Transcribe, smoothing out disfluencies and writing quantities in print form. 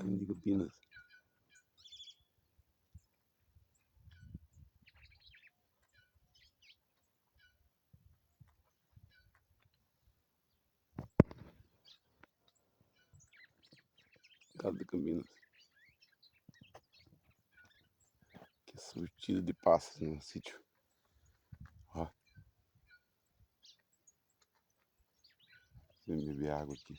Carne de Campinas. Gado de Campinas. Que surtido de passas no sítio. Ó. Vem beber água aqui.